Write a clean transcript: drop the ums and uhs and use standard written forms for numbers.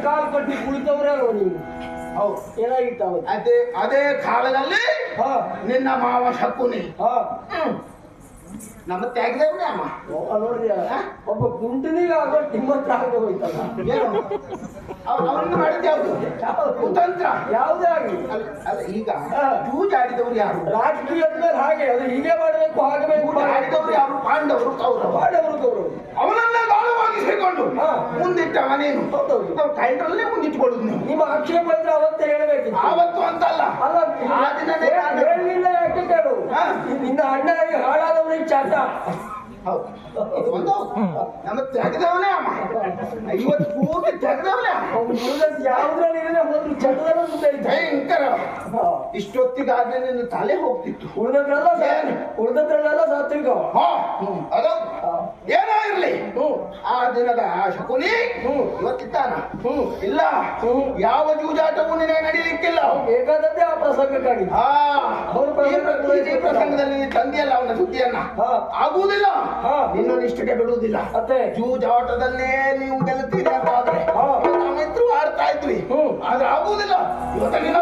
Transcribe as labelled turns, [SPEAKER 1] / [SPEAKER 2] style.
[SPEAKER 1] ಕಾಲು ಕಟ್ಟಿ ಕುಳಿತವ್ರೆ ಅಲ್ವ ನೀವು?
[SPEAKER 2] ಹೌದು.
[SPEAKER 1] ಏನಾಗಿತ್ತು ಅವತ್ತು?
[SPEAKER 2] ಅದೇ ಕಾಲದಲ್ಲಿ
[SPEAKER 1] ಹಾ
[SPEAKER 2] ನಿನ್ನ ಮಾವ ಶಕುನಿ
[SPEAKER 1] ಹಾ
[SPEAKER 2] ನಮ್ಮ ತೆಗೆದವನೇ ಅಮ್ಮ.
[SPEAKER 1] ನೋಡ್ರಿ ಒಬ್ಬ ಗುಂಟನಿಗೆ ಆಗೋ ನಿಮ್ಮತ್ರ ಆಗದೆ ಹೋಯ್ತಲ್ಲ.
[SPEAKER 2] ಏನು ಅವ್ರನ್ನ ಮಾಡಿದ್ದು ಯಾವುದು? ಕುತಂತ್ರ
[SPEAKER 1] ಯಾವುದೇ ಆಗಲಿ
[SPEAKER 2] ಅಲ್ಲ ಈಗ ಜೂಜಾಡಿದವರು ಯಾರು?
[SPEAKER 1] ರಾಜಕೀಯದ ಮೇಲೆ ಹಾಗೆ ಅದು ಹೀಗೆ ಮಾಡಬೇಕು ಹಾಗೆ ಬೇಕು
[SPEAKER 2] ಆಡಿದವರು ಯಾರು? ಪಾಂಡವರು ಕೌರವ.
[SPEAKER 1] ಮಾಡವರು ಗೌರವ
[SPEAKER 2] ಅವನನ್ನ ಗಾಳವಾಗಿಸಿಕೊಂಡು ಮುಂದಿಟ್ಟವ ನೀನು.
[SPEAKER 1] ಹೌದೌದು.
[SPEAKER 2] ನಾವು ಟೈಟ್ರಲ್ಲೇ ಮುಂದಿಟ್ಟುಕೊಳ್ಳುದು ನೀವು.
[SPEAKER 1] ನಿಮ್ಮ ಆಕ್ಷೇಪ ಇದ್ರೆ ಅವತ್ತೇ ಹೇಳಬೇಕಿತ್ತು.
[SPEAKER 2] ಆವತ್ತು ಅಂತಲ್ಲ,
[SPEAKER 1] ಅಲ್ಲ
[SPEAKER 2] ಆ ದಿನನೇ
[SPEAKER 1] ಹೇಳಲಿಲ್ಲ. ಯಾಕೆ ಕೇಳು, ನಿನ್ನ ಅಣ್ಣನಿಗೆ ಹಾಳಾದವನಿಗೆ ಚಾಟ.
[SPEAKER 2] ಹೌದು, ಇದು ಒಂದು ನಮ್ಮ ತೆಗೆದವನೇ ಅಮ್ಮ. ಇವತ್ತು ಪೂರ್ತಿ ತೆಗೆದವನೇ
[SPEAKER 1] ಯಾವುದ್ರಲ್ಲಿ ಒಂದು ಚಟದಲ್ಲ ಮುಂದೆ
[SPEAKER 2] ಭಯಂಕರ. ಇಷ್ಟೊತ್ತಿಗಾದ್ರೆ ನಿನ್ನ ತಲೆ ಹೋಗ್ತಿತ್ತು.
[SPEAKER 1] ಉಳಿದದ್ರಲ್ಲೆಲ್ಲ ಸಾತ್ವಿಕ.
[SPEAKER 2] ಅದು ಏನೋ ಇರ್ಲಿ, ಆ ದಿನದ ಶಕುನಿ ಇವತ್ತಿದ್ದಾನ? ಇಲ್ಲ, ಯಾವ ಜೂಜಾಟವೂ ನಿನಗೆ ನಡೀಲಿಕ್ಕಿಲ್ಲ.
[SPEAKER 1] ಬೇಕಾದದ್ದೇ ಆ ಪ್ರಸಂಗಕ್ಕಾಗಿ.
[SPEAKER 2] ಈ ಪ್ರಸಂಗದಲ್ಲಿ ತಂದೆಯಲ್ಲ ಅವನ ಸುದ್ದಿಯನ್ನ. ಆಗುವುದಿಲ್ಲ, ನಿನ್ನನ್ನು ಇಷ್ಟಕ್ಕೆ ಬಿಡುವುದಿಲ್ಲ. ಜೂಜಾಟದಲ್ಲೇ ನೀವು ಗೆಲ್ತೀರಿ ಅಂತ ಆದ್ರೆ ನಾವಿದ್ರು ಆಡ್ತಾ ಇದ್ವಿ. ಆದ್ರೆ ಆಗುವುದಿಲ್ಲ. ಇವತ್ತ ನಿನ್ನ